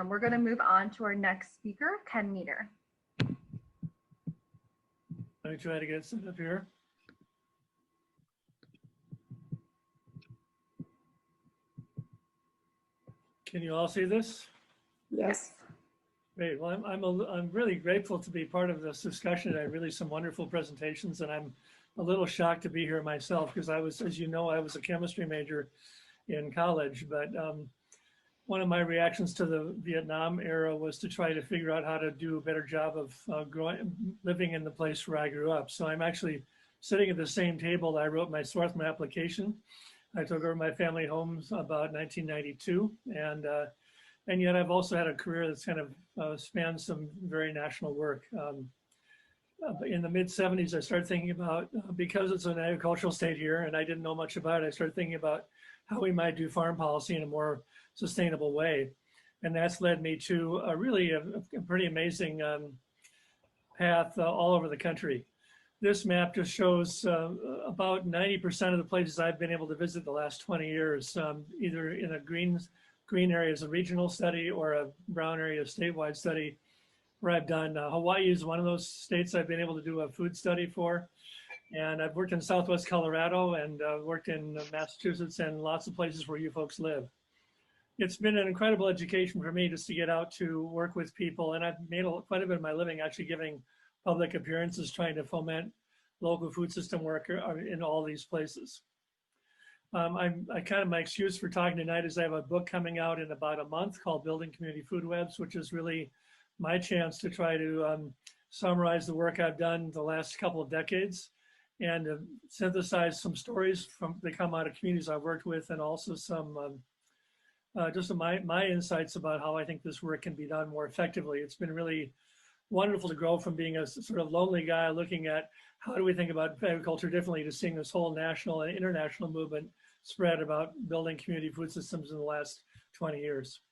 We're going to move on to our next speaker, Ken Meter. Let me try to get set up here. Can you all see this? Yes. Great. Well, I'm really grateful to be part of this discussion. I had really some wonderful presentations, and I'm a little shocked to be here myself because I was, as you know, I was a chemistry major in college. But one of my reactions to the Vietnam era was to try to figure out how to do a better job of living in the place where I grew up. So I'm actually sitting at the same table that I wrote my Swarthmore application. I took over my family homes about 1992, and yet I've also had a career that's kind of spanned some very national work. In the mid 70s, I started thinking about, because it's an agricultural state here and I didn't know much about it, I started thinking about how we might do farm policy in a more sustainable way. And that's led me to a really a pretty amazing path all over the country. This map just shows about 90% of the places I've been able to visit the last 20 years, either in a green area as a regional study or a brown area statewide study where I've done. Hawaii is one of those states I've been able to do a food study for. And I've worked in Southwest Colorado and worked in Massachusetts and lots of places where you folks live. It's been an incredible education for me just to get out to work with people. And I've made quite a bit of my living actually giving public appearances, trying to foment local food system work in all these places. My excuse for talking tonight is I have a book coming out in about a month called Building Community Food Webs, which is really my chance to try to summarize the work I've done the last couple of decades and synthesize some stories that come out of communities I've worked with, and also some just my insights about how I think this work can be done more effectively. It's been really wonderful to grow from being a sort of lonely guy looking at how do we think about agriculture differently to seeing this whole national and international movement spread about building community food systems in the last 20 years.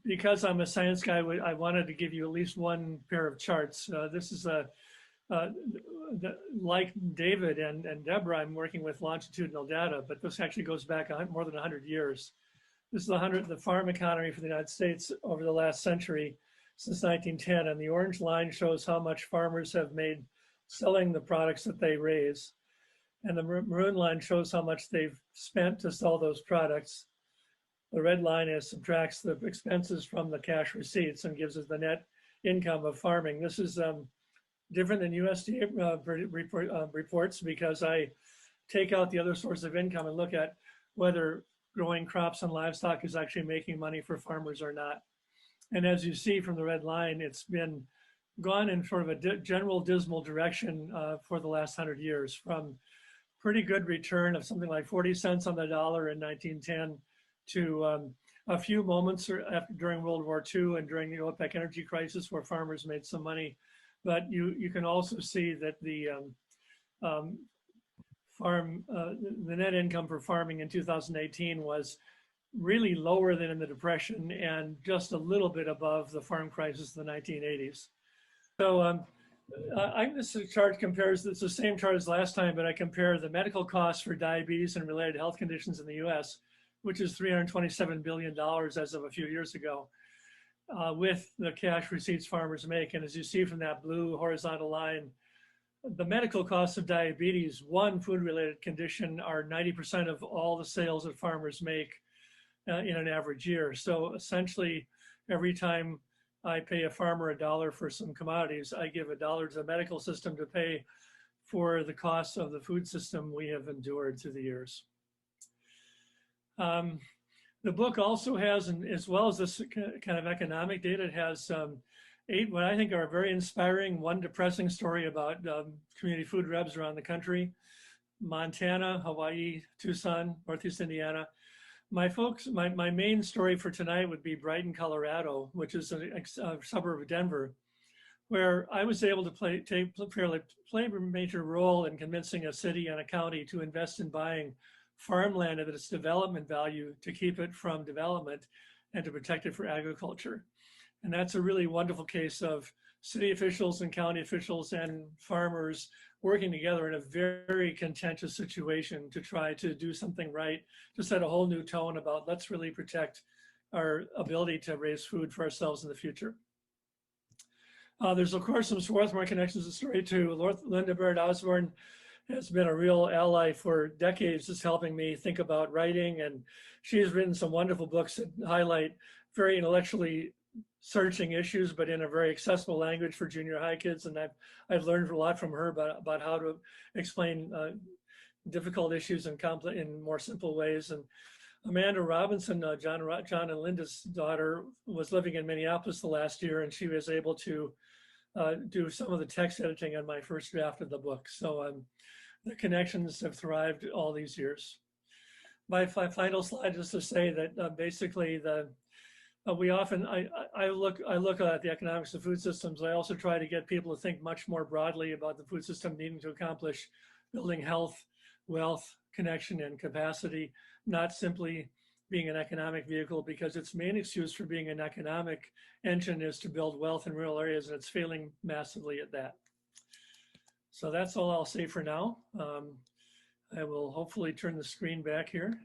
Because I'm a science guy, I wanted to give you at least one pair of charts. This is like David and Deborah, I'm working with longitudinal data, but this actually goes back more than 100 years. This is the farm economy for the United States over the last century, since 1910, and the orange line shows how much farmers have made selling the products that they raise. And the maroon line shows how much they've spent to sell those products. The red line subtracts the expenses from the cash receipts and gives us the net income of farming. This is different than USDA reports because I take out the other source of income and look at whether growing crops and livestock is actually making money for farmers or not. And as you see from the red line, it's been gone in sort of a general dismal direction for the last 100 years, from pretty good return of something like 40 cents on the dollar in 1910 to a few moments during World War II and during the OPEC energy crisis where farmers made some money. But you can also see that the net income for farming in 2018 was really lower than in the Depression and just a little bit above the farm crisis of the 1980s. So this chart compares, it's the same chart as last time, but I compare the medical costs for diabetes and related health conditions in the US, which is $327 billion as of a few years ago, with the cash receipts farmers make. And as you see from that blue horizontal line, the medical costs of diabetes, one food-related condition, are 90% of all the sales that farmers make in an average year. So essentially, every time I pay a farmer $1 for some commodities, I give $1 to the medical system to pay for the costs of the food system we have endured through the years. The book also has, and as well as this kind of economic data, it has 8 what I think are very inspiring, one depressing story about community food webs around the country: Montana, Hawaii, Tucson, Northeast Indiana. My main story for tonight would be Brighton, Colorado, which is a suburb of Denver, where I was able to play a major role in convincing a city and a county to invest in buying farmland at its development value to keep it from development and to protect it for agriculture. And that's a really wonderful case of city officials and county officials and farmers working together in a very contentious situation to try to do something right, to set a whole new tone about let's really protect our ability to raise food for ourselves in the future. There's, of course, some Swarthmore connections to the story too. Linda Baird Osborne has been a real ally for decades, just helping me think about writing. And she has written some wonderful books that highlight very intellectually searching issues, but in a very accessible language for junior high kids. And I've learned a lot from her about how to explain difficult issues in more simple ways. And Amanda Robinson, John and Linda's daughter, was living in Minneapolis the last year, and she was able to do some of the text editing on my first draft of the book. So the connections have thrived all these years. My final slide is to say that basically we often, I look at the economics of food systems. I also try to get people to think much more broadly about the food system needing to accomplish building health, wealth, connection, and capacity, not simply being an economic vehicle, because its main excuse for being an economic engine is to build wealth in rural areas, and it's failing massively at that. So that's all I'll say for now. I will hopefully turn the screen back here.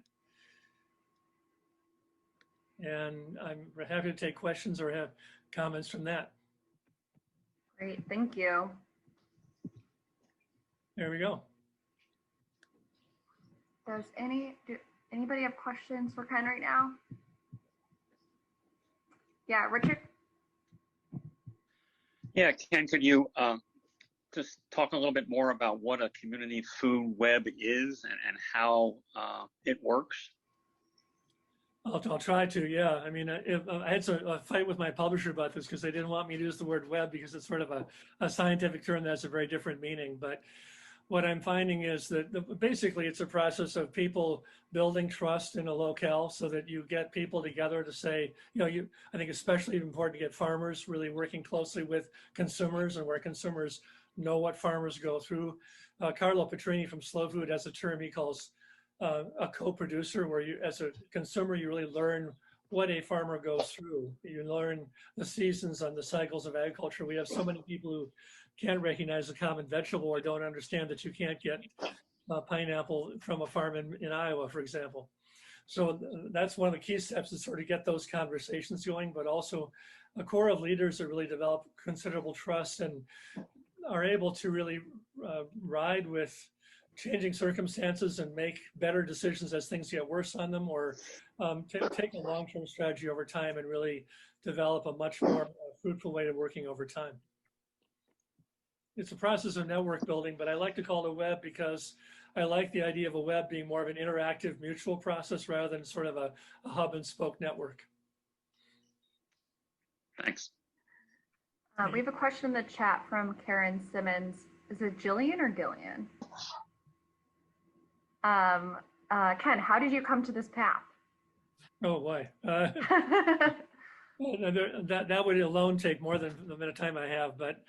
And I'm happy to take questions or have comments from that. Great, thank you. There we go. Does anybody have questions for Ken right now? Yeah, Richard? Yeah, Ken, could you just talk a little bit more about what a community food web is and how it works? I'll try to, yeah. I mean, I had a fight with my publisher about this because they didn't want me to use the word web because it's sort of a scientific term that has a very different meaning. But what I'm finding is that basically it's a process of people building trust in a locale so that you get people together to say, I think especially important to get farmers really working closely with consumers and where consumers know what farmers go through. Carlo Petrini from Slow Food has a term he calls a co-producer, where you, as a consumer, you really learn what a farmer goes through. You learn the seasons and the cycles of agriculture. We have so many people who can't recognize a common vegetable or don't understand that you can't get pineapple from a farm in Iowa, for example. So that's one of the key steps, is sort of get those conversations going, but also a core of leaders that really develop considerable trust and are able to really ride with changing circumstances and make better decisions as things get worse on them, or take a long-term strategy over time and really develop a much more fruitful way of working over time. It's a process of network building, but I like to call it a web because I like the idea of a web being more of an interactive, mutual process rather than sort of a hub and spoke network. Thanks. We have a question in the chat from Karen Simmons. Is it Jillian or Gillian? Ken, how did you come to this path? Oh boy. That would alone take more than the amount of time I have. But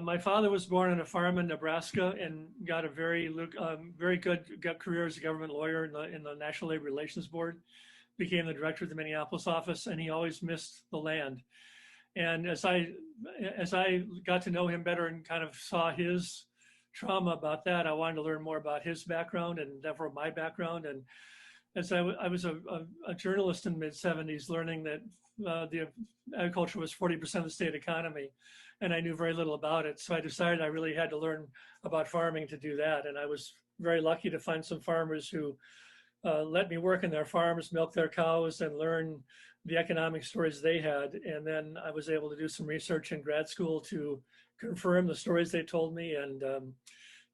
my father was born on a farm in Nebraska and got a very good career as a government lawyer in the National Labor Relations Board. Became the director of the Minneapolis office, and he always missed the land. And as I got to know him better and kind of saw his trauma about that, I wanted to learn more about his background and therefore my background. And as I was a journalist in the mid-'70s, learning that the agriculture was 40% of the state economy, and I knew very little about it. So I decided I really had to learn about farming to do that. And I was very lucky to find some farmers who let me work in their farms, milk their cows, and learn the economic stories they had. And then I was able to do some research in grad school to confirm the stories they told me, and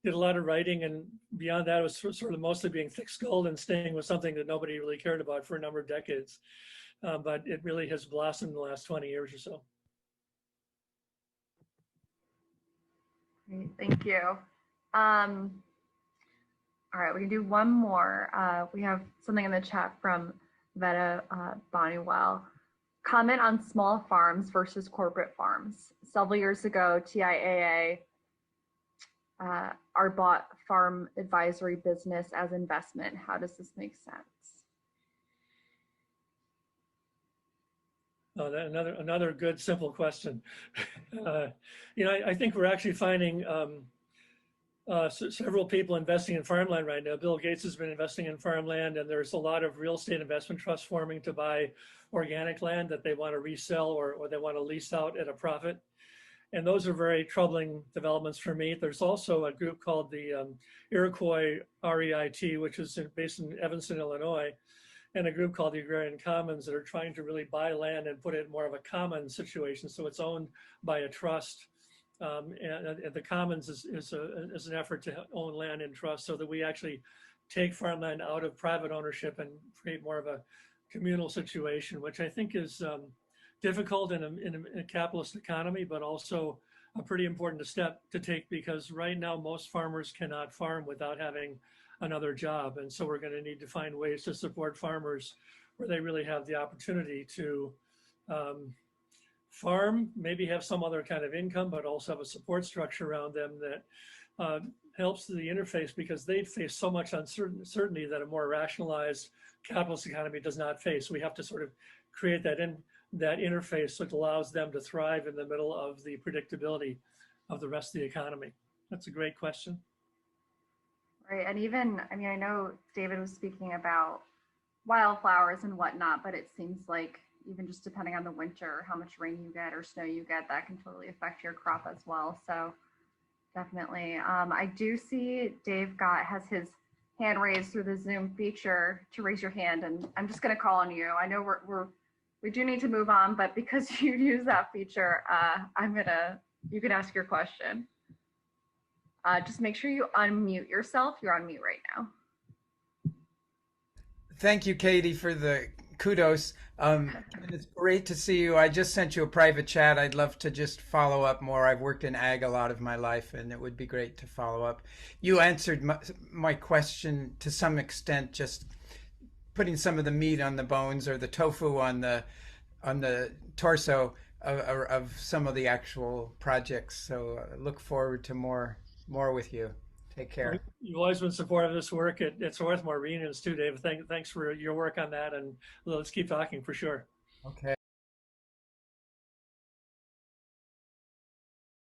did a lot of writing. And beyond that, it was sort of mostly being thick-skulled and staying with something that nobody really cared about for a number of decades. But it really has blossomed in the last 20 years or so. Great, thank you. All right, we can do one more. We have something in the chat from Veta Bonniwell. Comment on small farms versus corporate farms. Several years ago, TIAA bought farm advisory business as investment. How does this make sense? Oh, another good, simple question. I think we're actually finding several people investing in farmland right now. Bill Gates has been investing in farmland, and there's a lot of real estate investment trusts forming to buy organic land that they want to resell or they want to lease out at a profit. And those are very troubling developments for me. There's also a group called the Iroquois REIT, which is based in Evanston, Illinois, and a group called the Agrarian Commons that are trying to really buy land and put it in more of a common situation. So it's owned by a trust. And the Commons is an effort to own land in trust so that we actually take farmland out of private ownership and create more of a communal situation, which I think is difficult in a capitalist economy, but also a pretty important step to take, because right now most farmers cannot farm without having another job. And so we're going to need to find ways to support farmers where they really have the opportunity to farm, maybe have some other kind of income, but also have a support structure around them that helps the interface, because they face so much uncertainty that a more rationalized capitalist economy does not face. We have to sort of create that interface that allows them to thrive in the middle of the predictability of the rest of the economy. That's a great question. Right. And even, I mean, I know David was speaking about wildflowers and whatnot, but it seems like even just depending on the winter, how much rain you get or snow you get, that can totally affect your crop as well. So definitely. I do see Dave has his hand raised through the Zoom feature to raise your hand, and I'm just going to call on you. I know we do need to move on, but because you use that feature, you can ask your question. Just make sure you unmute yourself. You're on mute right now. Thank you, Katie, for the kudos. It's great to see you. I just sent you a private chat. I'd love to just follow up more. I've worked in ag a lot of my life, and it would be great to follow up. You answered my question to some extent, just putting some of the meat on the bones or the tofu on the torso of some of the actual projects. So I look forward to more with you. Take care. You've always been supportive of this work at Swarthmore reunions too, David. Thanks for your work on that, and let's keep talking for sure. Okay.